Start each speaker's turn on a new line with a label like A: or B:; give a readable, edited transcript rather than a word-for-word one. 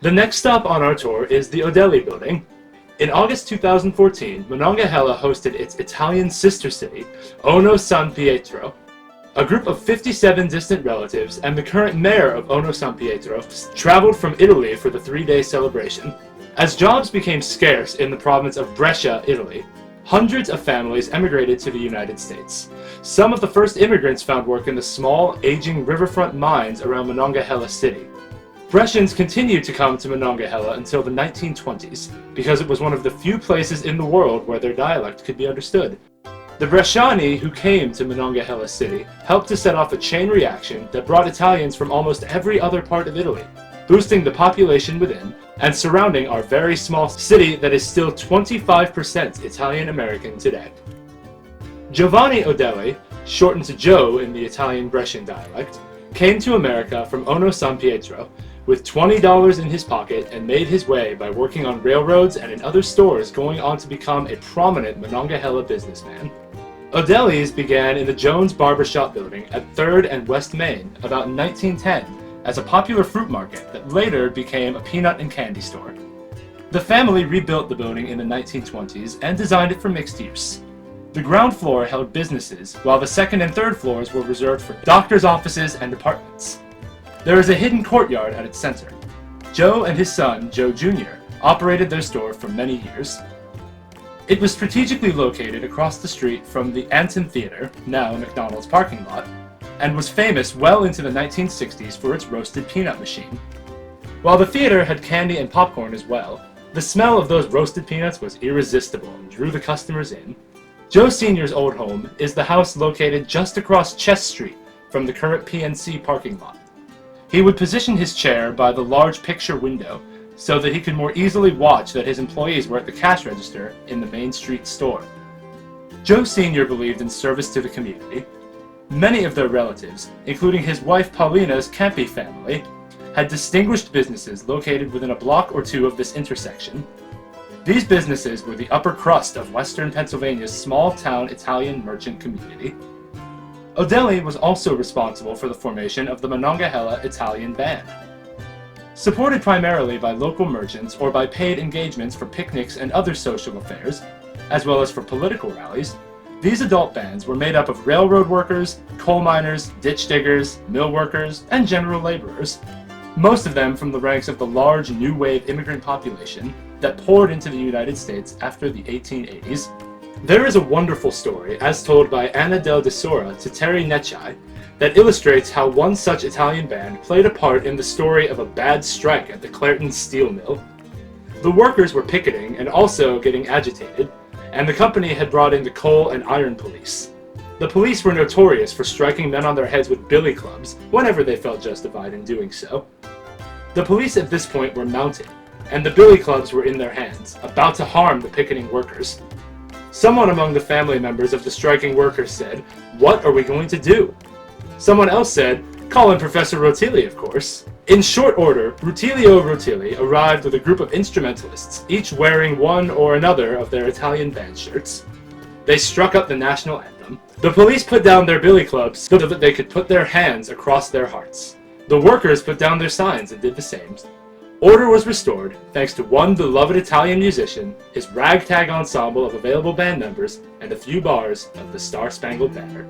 A: The next stop on our tour is the Odelli building. In August 2014, Monongahela hosted its Italian sister city, Ono San Pietro. A group of 57 distant relatives and the current mayor of Ono San Pietro traveled from Italy for the 3-day celebration. As jobs became scarce in the province of Brescia, Italy, hundreds of families emigrated to the United States. Some of the first immigrants found work in the small, aging riverfront mines around Monongahela City. Brescians continued to come to Monongahela until the 1920s, because it was one of the few places in the world where their dialect could be understood. The Bresciani who came to Monongahela City helped to set off a chain reaction that brought Italians from almost every other part of Italy, boosting the population within and surrounding our very small city that is still 25% Italian-American today. Giovanni Odelli, shortened to Joe in the Italian Brescian dialect, came to America from Ono San Pietro with $20 in his pocket and made his way by working on railroads and in other stores, going on to become a prominent Monongahela businessman. Odelli's began in the Jones Barbershop building at 3rd and West Main about 1910 as a popular fruit market that later became a peanut and candy store. The family rebuilt the building in the 1920s and designed it for mixed use. The ground floor held businesses, while the 2nd and 3rd floors were reserved for doctors' offices and apartments. There is a hidden courtyard at its center. Joe and his son, Joe Jr., operated their store for many years. It was strategically located across the street from the Anton Theater, now a McDonald's parking lot, and was famous well into the 1960s for its roasted peanut machine. While the theater had candy and popcorn as well, the smell of those roasted peanuts was irresistible and drew the customers in. Joe Sr.'s old home is the house located just across Chess Street from the current PNC parking lot. He would position his chair by the large picture window so that he could more easily watch that his employees were at the cash register in the Main Street store. Joe Sr. believed in service to the community. Many of their relatives, including his wife Paulina's Campi family, had distinguished businesses located within a block or two of this intersection. These businesses were the upper crust of western Pennsylvania's small-town Italian merchant community. Odelli was also responsible for the formation of the Monongahela Italian Band. Supported primarily by local merchants or by paid engagements for picnics and other social affairs, as well as for political rallies, these adult bands were made up of railroad workers, coal miners, ditch diggers, mill workers, and general laborers, most of them from the ranks of the large New Wave immigrant population that poured into the United States after the 1880s. There is a wonderful story, as told by Anna del Desora to Terry Necci, that illustrates how one such Italian band played a part in the story of a bad strike at the Clairton steel mill. The workers were picketing and also getting agitated, and the company had brought in the coal and iron police. The police were notorious for striking men on their heads with billy clubs whenever they felt justified in doing so. The police at this point were mounted, and the billy clubs were in their hands, about to harm the picketing workers. Someone among the family members of the striking workers said, "What are we going to do?" Someone else said, "Call in Professor Rotilli, of course." In short order, Rutilio Rotilli arrived with a group of instrumentalists, each wearing one or another of their Italian band shirts. They struck up the national anthem. The police put down their billy clubs so that they could put their hands across their hearts. The workers put down their signs and did the same. Order was restored thanks to one beloved Italian musician, his ragtag ensemble of available band members, and a few bars of the Star-Spangled Banner.